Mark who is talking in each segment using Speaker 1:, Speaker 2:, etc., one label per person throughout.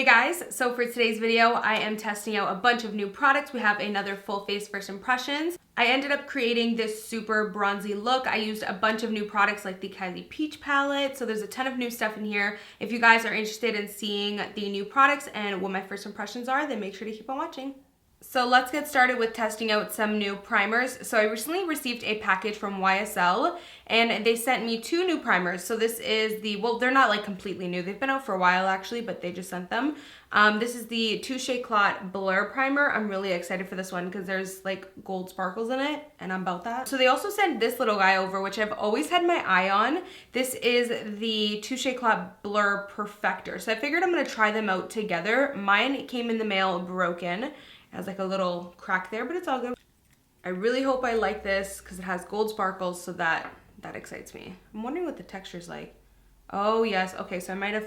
Speaker 1: guys, so for today's video, I am testing out a bunch of new products. We have another full face first impressions. I ended up creating this super bronzy look. I used a bunch of new products like the Kylie Peach palette, so there's a ton of new stuff in here. If you guys are interested in seeing the new products and what my first impressions are, then make sure to keep on watching. So let's get started with testing out some new primers. So I recently received a package from YSL and they sent me 2 new primers. So this is the, well, they're not like completely new. They've been out for a while actually, but they just sent them. This is the Touche Éclat Blur Primer. I'm really excited for this one because there's like gold sparkles in it and I'm about that. So they also sent this little guy over, which I've always had my eye on. This is the Touche Éclat Blur Perfector. So I figured I'm gonna try them out together. Mine came in the mail broken. It has like a little crack there, but it's all good. I really hope I like this because it has gold sparkles, so that excites me. I'm wondering what the texture's like. Oh yes, okay, so I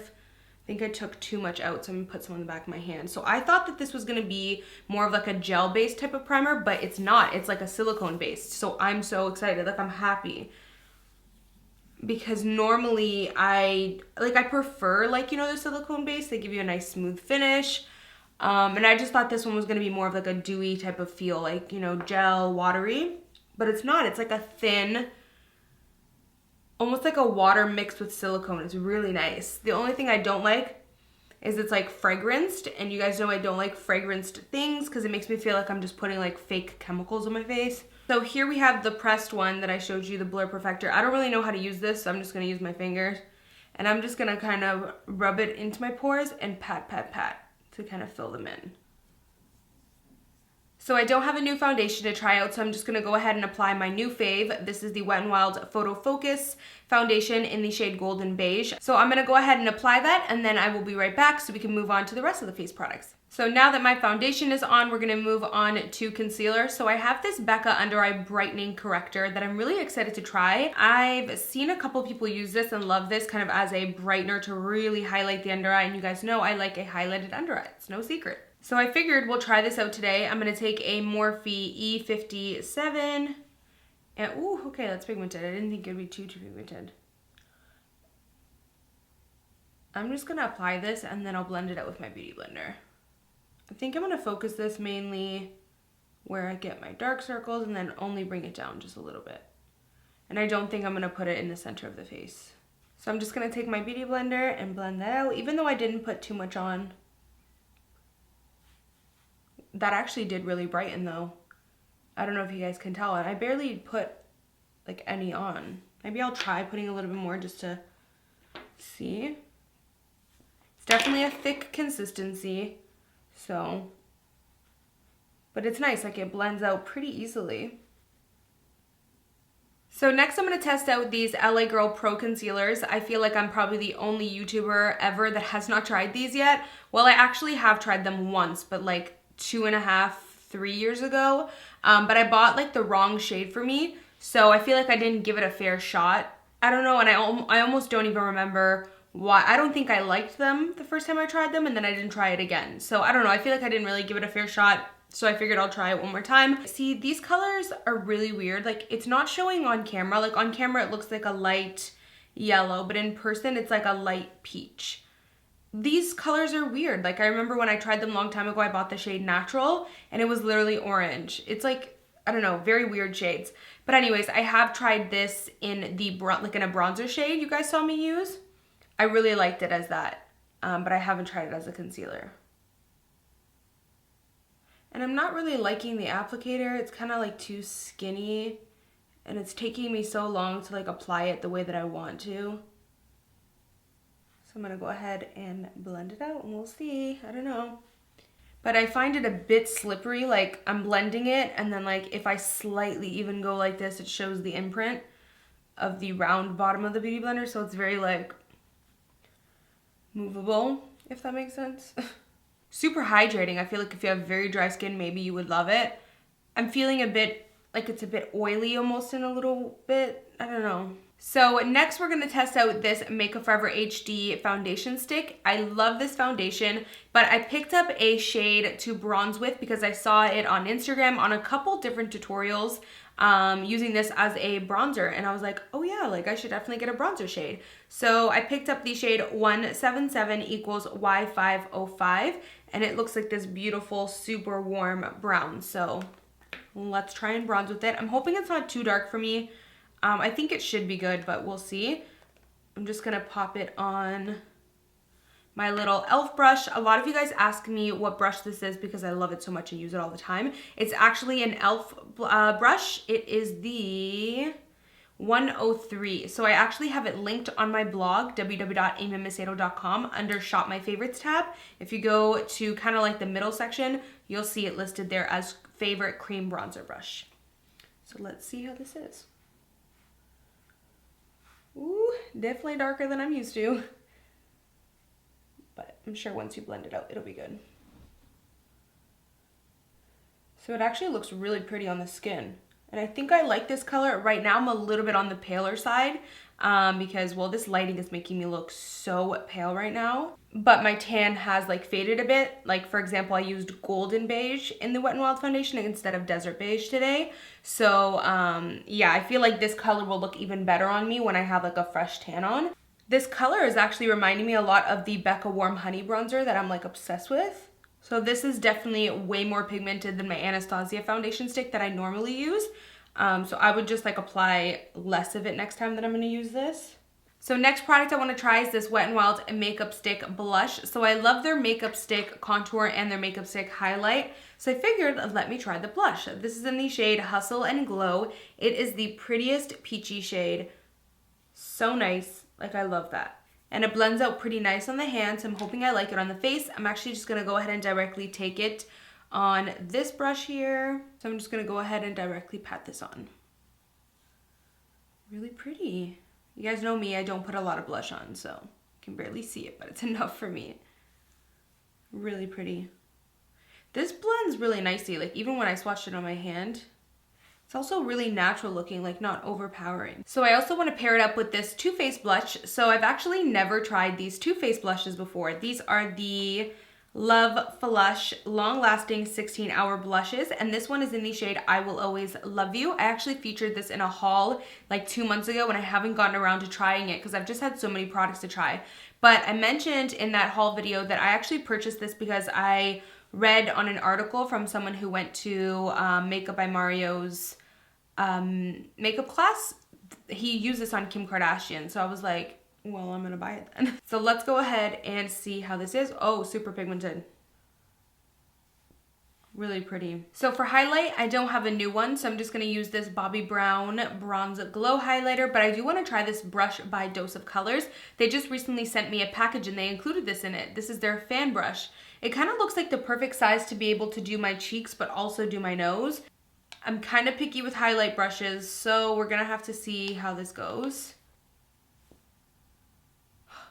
Speaker 1: think I took too much out, so I'm gonna put some on the back of my hand. So I thought that this was gonna be more of like a gel-based type of primer, but it's not. It's like a silicone-based. So I'm so excited, like I'm happy. Because normally I prefer like, you know, the silicone base. They give you a nice smooth finish. And I just thought this one was going to be more of like a dewy type of feel, like, you know, gel, watery, but it's not. It's like a thin, almost like a water mixed with silicone. It's really nice. The only thing I don't like is it's like fragranced, and you guys know I don't like fragranced things because it makes me feel like I'm just putting like fake chemicals on my face. So here we have the pressed one that I showed you, the Blur Perfector. I don't really know how to use this, so I'm just going to use my fingers, and I'm just going to kind of rub it into my pores and pat, pat, pat to kind of fill them in. So I don't have a new foundation to try out, so I'm just going to go ahead and apply my new fave. This is the Wet n Wild Photo Focus foundation in the shade Golden Beige. So I'm going to go ahead and apply that, and then I will be right back so we can move on to the rest of the face products. So now that my foundation is on, we're going to move on to concealer. So I have this Becca Under Eye Brightening Corrector that I'm really excited to try. I've seen a couple people use this and love this kind of as a brightener to really highlight the under eye, and you guys know I like a highlighted under eye. It's no secret. So I figured we'll try this out today. I'm going to take a Morphe E57, and ooh, okay, that's pigmented. I didn't think it would be too pigmented. I'm just going to apply this and then I'll blend it out with my beauty blender. I think I'm going to focus this mainly where I get my dark circles and then only bring it down just a little bit. And I don't think I'm going to put it in the center of the face. So I'm just going to take my beauty blender and blend that out, even though I didn't put too much on. That actually did really brighten though. I don't know if you guys can tell. And I barely put like any on. Maybe I'll try putting a little bit more just to see. It's definitely a thick consistency. So, but it's nice, like it blends out pretty easily. So next I'm going to test out these LA Girl Pro Concealers. I feel like I'm probably the only YouTuber ever that has not tried these yet. Well, I actually have tried them once, but like 2.5, 3 years ago. But I bought like the wrong shade for me. So I feel like I didn't give it a fair shot. I don't know, and I almost don't even remember why. I don't think I liked them the first time I tried them, and then I didn't try it again. So I don't know, I feel like I didn't really give it a fair shot, so I figured I'll try it one more time. See, these colors are really weird. Like, it's not showing on camera. Like, on camera it looks like a light yellow, but in person it's like a light peach. These colors are weird. Like, I remember when I tried them a long time ago, I bought the shade Natural, and it was literally orange. It's like, I don't know, very weird shades. But anyways, I have tried this in the, like in a bronzer shade you guys saw me use. I really liked it as that, but I haven't tried it as a concealer. And I'm not really liking the applicator. It's kind of like too skinny, and it's taking me so long to like apply it the way that I want to. So I'm gonna go ahead and blend it out and we'll see. I don't know. But I find it a bit slippery, like I'm blending it and then like if I slightly even go like this, it shows the imprint of the round bottom of the beauty blender. So it's very like movable, if that makes sense. Super hydrating. I feel like if you have very dry skin, maybe you would love it. I'm feeling a bit like it's a bit oily almost in a little bit. I don't know. So next we're gonna test out this Makeup Forever HD foundation stick. I love this foundation, but I picked up a shade to bronze with because I saw it on Instagram on a couple different tutorials. using this as a bronzer, and I was like, oh yeah, like I should definitely get a bronzer shade. So I picked up the shade 177 equals Y505, and it looks like this beautiful, super warm brown. So let's try and bronze with it. I'm hoping it's not too dark for me. I think it should be good, but we'll see. I'm just gonna pop it on my little e.l.f. brush. A lot of you guys ask me what brush this is because I love it so much and use it all the time. It's actually an e.l.f. Brush. It is the 103. So I actually have it linked on my blog, www.amymacedo.com, under Shop My Favorites tab. If you go to kind of like the middle section, you'll see it listed there as favorite cream bronzer brush. So let's see how this is. Ooh, definitely darker than I'm used to. But I'm sure once you blend it out, it'll be good. So it actually looks really pretty on the skin. And I think I like this color. Right now I'm a little bit on the paler side because, well, this lighting is making me look so pale right now. But my tan has like faded a bit. Like for example, I used golden beige in the Wet n Wild foundation instead of desert beige today. So yeah, I feel like this color will look even better on me when I have like a fresh tan on. This color is actually reminding me a lot of the Becca Warm Honey bronzer that I'm like obsessed with. So this is definitely way more pigmented than my Anastasia foundation stick that I normally use. So I would just like apply less of it next time that I'm gonna use this. So next product I wanna try is this Wet n Wild makeup stick blush. So I love their makeup stick contour and their makeup stick highlight. So I figured, let me try the blush. This is in the shade Hustle and Glow. It is the prettiest peachy shade. So nice. Like, I love that. And it blends out pretty nice on the hand, so I'm hoping I like it on the face. I'm actually just gonna go ahead and directly take it on this brush here. So I'm just gonna go ahead and directly pat this on. Really pretty. You guys know me, I don't put a lot of blush on, so you can barely see it, but it's enough for me. Really pretty. This blends really nicely, like even when I swatched it on my hand. It's also really natural looking, like not overpowering. So I also want to pair it up with this Too Faced blush. So I've actually never tried these Too Faced blushes before. These are the Love Flush Long Lasting 16-Hour Blushes, and this one is in the shade I Will Always Love You. I actually featured this in a haul like 2 months ago, and I haven't gotten around to trying it because I've just had so many products to try. But I mentioned in that haul video that I actually purchased this because I read on an article from someone who went to Makeup by Mario's makeup class. He used this on Kim Kardashian, so I was like, well, I'm gonna buy it then. So let's go ahead and see how this is. Oh, super pigmented. Really pretty. So for highlight, I don't have a new one, so I'm just gonna use this Bobbi Brown Bronze Glow highlighter, but I do wanna try this brush by Dose of Colors. They just recently sent me a package and they included this in it. This is their fan brush. It kind of looks like the perfect size to be able to do my cheeks, but also do my nose. I'm kind of picky with highlight brushes, so we're gonna have to see how this goes.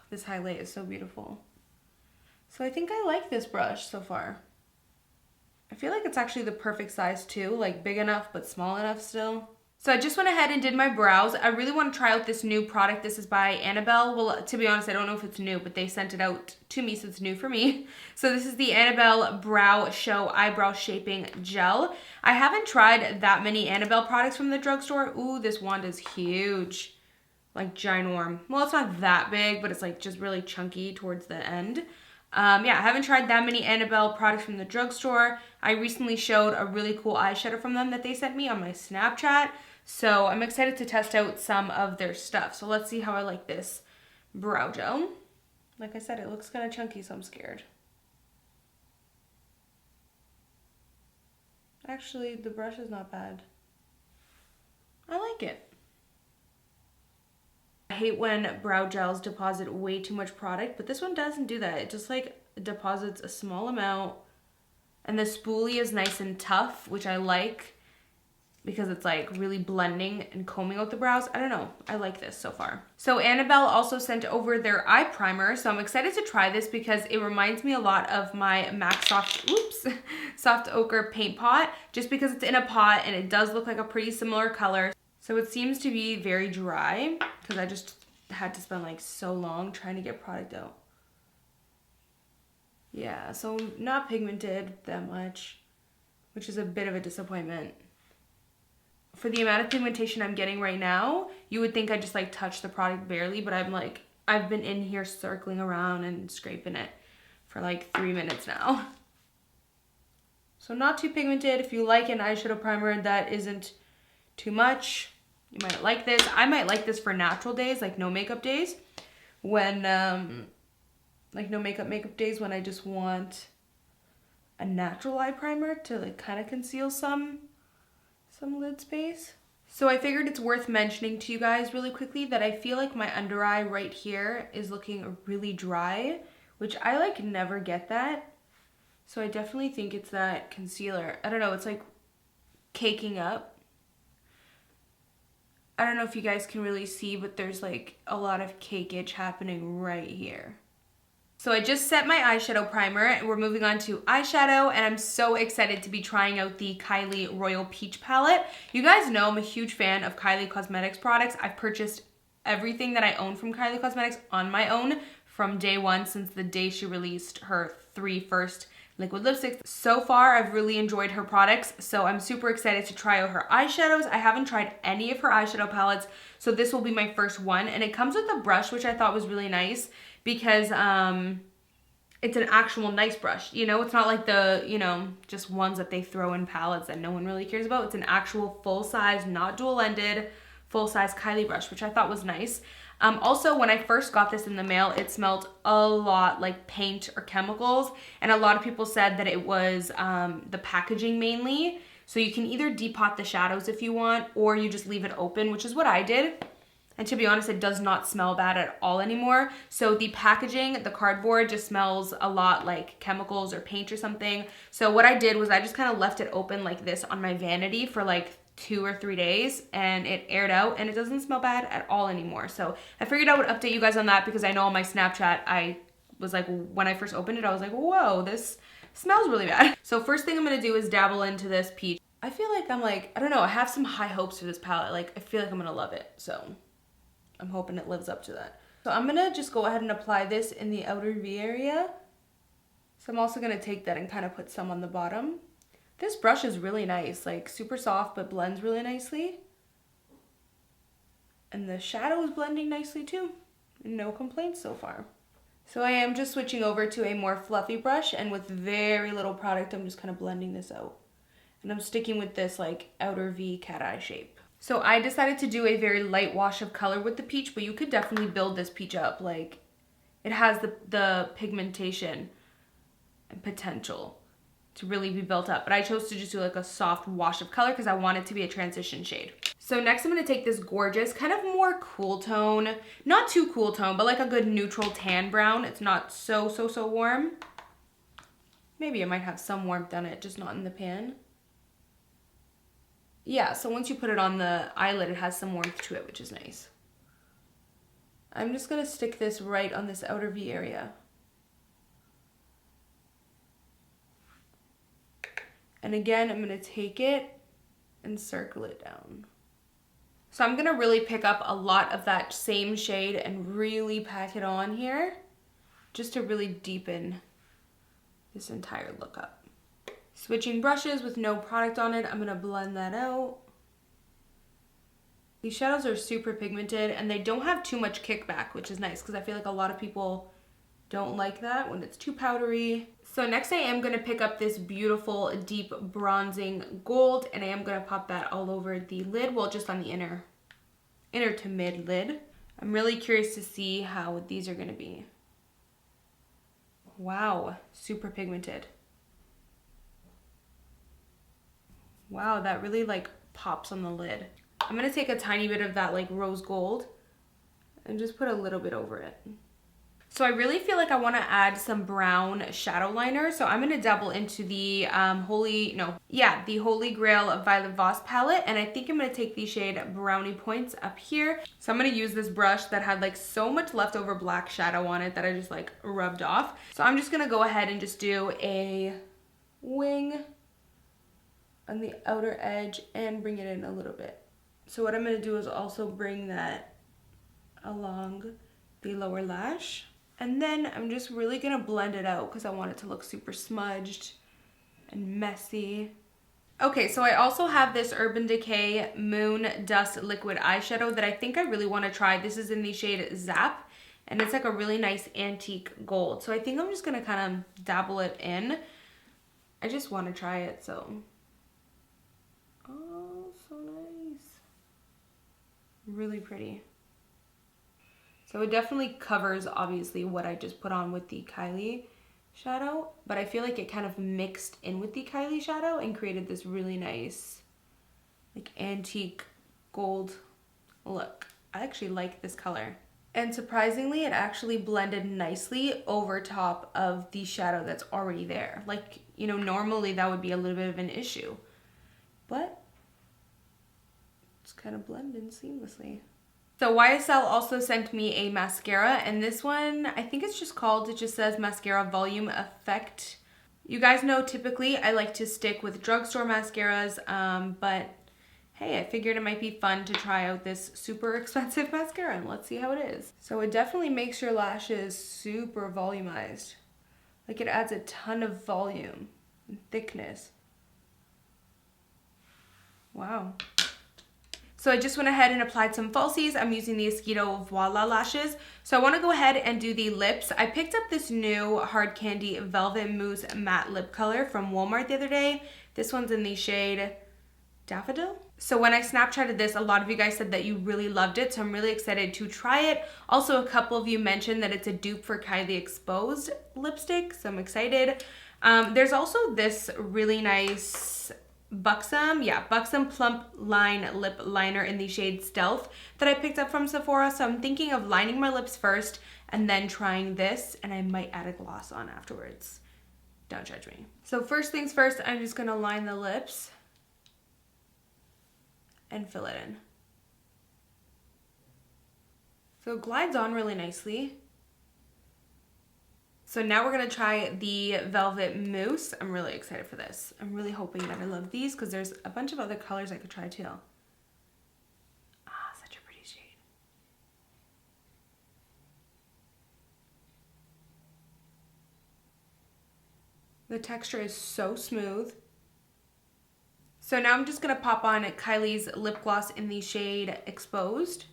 Speaker 1: This highlight is so beautiful. So I think I like this brush so far. I feel like it's actually the perfect size too, like big enough but small enough still. So I just went ahead and did my brows. I really want to try out this new product. This is by Annabelle. Well, to be honest, I don't know if it's new, but they sent it out to me, so it's new for me. So this is the Annabelle Brow Show Eyebrow Shaping Gel. I haven't tried that many Annabelle products from the drugstore. Ooh, this wand is huge. Like ginorm. Well, it's not that big, but it's like just really chunky towards the end. Yeah, I haven't tried that many Annabelle products from the drugstore. I recently showed a really cool eyeshadow from them that they sent me on my Snapchat. So I'm excited to test out some of their stuff. So let's see how I like this brow gel. Like I said, it looks kind of chunky, so I'm scared. Actually, the brush is not bad. I like it. I hate when brow gels deposit way too much product, but this one doesn't do that. It just like deposits a small amount. And the spoolie is nice and tough, which I like because it's like really blending and combing out the brows. I don't know, I like this so far. So Annabelle also sent over their eye primer, so I'm excited to try this because it reminds me a lot of my MAC Soft Ochre paint pot, just because it's in a pot and it does look like a pretty similar color. So it seems to be very dry because I just had to spend like so long trying to get product out. Yeah, so not pigmented that much, which is a bit of a disappointment. for the amount of pigmentation I'm getting right now, you would think I just like touched the product barely, but I've been in here circling around and scraping it for like 3 minutes now. So not too pigmented. If you like an eyeshadow primer that isn't too much, you might like this. I might like this for natural days, like no makeup days. When, like no makeup days when I just want a natural eye primer to like kind of conceal some lid space. So I figured it's worth mentioning to you guys really quickly that I feel like my under eye right here is looking really dry, which I like never get that. So I definitely think it's that concealer. I don't know, it's like caking up. I don't know if you guys can really see, but there's like a lot of cakeage happening right here. So I just set my eyeshadow primer and we're moving on to eyeshadow, and I'm so excited to be trying out the Kylie Royal Peach palette. You guys know I'm a huge fan of Kylie Cosmetics products. I've purchased everything that I own from Kylie Cosmetics on my own from day one, since the day she released her 3 first liquid lipsticks. So far, I've really enjoyed her products, so I'm super excited to try out her eyeshadows. I haven't tried any of her eyeshadow palettes, so this will be my first one, and it comes with a brush, which I thought was really nice because it's an actual nice brush. You know, it's not like the, you know, just ones that they throw in palettes that no one really cares about. It's an actual full-size, not dual-ended, full-size Kylie brush, which I thought was nice. Also, when I first got this in the mail, it smelled a lot like paint or chemicals, and a lot of people said that it was the packaging mainly. So you can either depot the shadows if you want, or you just leave it open, which is what I did. And to be honest, it does not smell bad at all anymore. So the packaging, the cardboard, just smells a lot like chemicals or paint or something. So what I did was I just kind of left it open like this on my vanity for like 2 or 3 days, and it aired out, and it doesn't smell bad at all anymore. So I figured I would update you guys on that, because I know on my Snapchat, I was like, when I first opened it, I was like, whoa, this smells really bad. So first thing I'm gonna do is dabble into this peach. I feel like I don't know, I have some high hopes for this palette. Like, I feel like I'm gonna love it. So I'm hoping it lives up to that. So I'm gonna just go ahead and apply this in the outer V area. So I'm also gonna take that and kind of put some on the bottom. This brush is really nice, like super soft, but blends really nicely. And the shadow is blending nicely too. No complaints so far. So I am just switching over to a more fluffy brush, and with very little product, I'm just kind of blending this out. And I'm sticking with this like outer V cat eye shape. So I decided to do a very light wash of color with the peach, but you could definitely build this peach up. Like, it has the pigmentation and potential to really be built up, but I chose to just do like a soft wash of color because I want it to be a transition shade. So next I'm going to take this gorgeous kind of more cool tone, not too cool tone, but like a good neutral tan brown. It's not so warm. Maybe it might have some warmth on it, just not in the pan. Yeah, so once you put it on the eyelid, it has some warmth to it, which is nice. I'm just going to stick this right on this outer V area. And again, I'm gonna take it and circle it down. So I'm gonna really pick up a lot of that same shade and really pack it on here, just to really deepen this entire look up. Switching brushes with no product on it, I'm gonna blend that out. These shadows are super pigmented, and they don't have too much kickback, which is nice, because I feel like a lot of people don't like that when it's too powdery. So next I am going to pick up this beautiful deep bronzing gold, and I am going to pop that all over the lid, well, just on the inner to mid lid. I'm really curious to see how these are going to be. Wow, super pigmented. Wow, that really like pops on the lid. I'm going to take a tiny bit of that like rose gold and just put a little bit over it. So I really feel like I want to add some brown shadow liner. So I'm going to dabble into the Holy Grail of Violet Voss palette. And I think I'm going to take the shade Brownie Points up here. So I'm going to use this brush that had like so much leftover black shadow on it that I just like rubbed off. So I'm just going to go ahead and just do a wing on the outer edge and bring it in a little bit. So what I'm going to do is also bring that along the lower lash. And then I'm just really gonna blend it out because I want it to look super smudged and messy. Okay, so I also have this Urban Decay Moon Dust Liquid Eyeshadow that I think I really want to try. This is in the shade Zap, and it's like a really nice antique gold. So I think I'm just going to kind of dabble it in. I just want to try it, so. Oh, so nice. Really pretty. So it definitely covers, obviously, what I just put on with the Kylie shadow, but I feel like it kind of mixed in with the Kylie shadow and created this really nice, like, antique gold look. I actually like this color. And surprisingly, it actually blended nicely over top of the shadow that's already there. Like, you know, normally that would be a little bit of an issue, but it's kind of blended seamlessly. So YSL also sent me a mascara, and this one, I think it's just called, it just says Mascara Volume Effect. You guys know typically I like to stick with drugstore mascaras, but hey, I figured it might be fun to try out this super expensive mascara, and let's see how it is. So it definitely makes your lashes super volumized. Like, it adds a ton of volume and thickness. Wow. So I just went ahead and applied some falsies. I'm using the Mosquito Voila lashes. So I want to go ahead and do the lips. I picked up this new Hard Candy Velvet Mousse Matte Lip Color from Walmart the other day. This one's in the shade Dafodil. So when I Snapchatted this, a lot of you guys said that you really loved it, so I'm really excited to try it. Also, a couple of you mentioned that it's a dupe for Kylie Exposed lipstick, so I'm excited. There's also this really nice Buxom Plump Line Lip Liner in the shade Stealth that I picked up from Sephora. So I'm thinking of lining my lips first and then trying this, and I might add a gloss on afterwards. Don't judge me. So first things first, I'm just gonna line the lips and fill it in. So it glides on really nicely. So now we're gonna try the Velvet Mousse. I'm really excited for this. I'm really hoping that I love these because there's a bunch of other colors I could try too. Ah, such a pretty shade. The texture is so smooth. So now I'm just gonna pop on Kylie's lip gloss in the shade Exposed.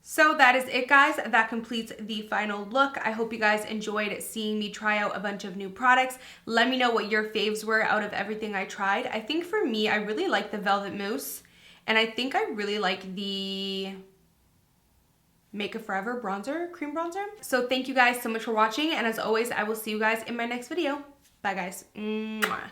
Speaker 1: So that is it, guys. That completes the final look. I hope you guys enjoyed seeing me try out a bunch of new products. Let me know what your faves were out of everything I tried. I think for me, I really like the Velvet Mousse, and I think I really like the Makeup Forever bronzer, cream bronzer. So thank you guys so much for watching, and as always, I will see you guys in my next video. Bye, guys. Mwah.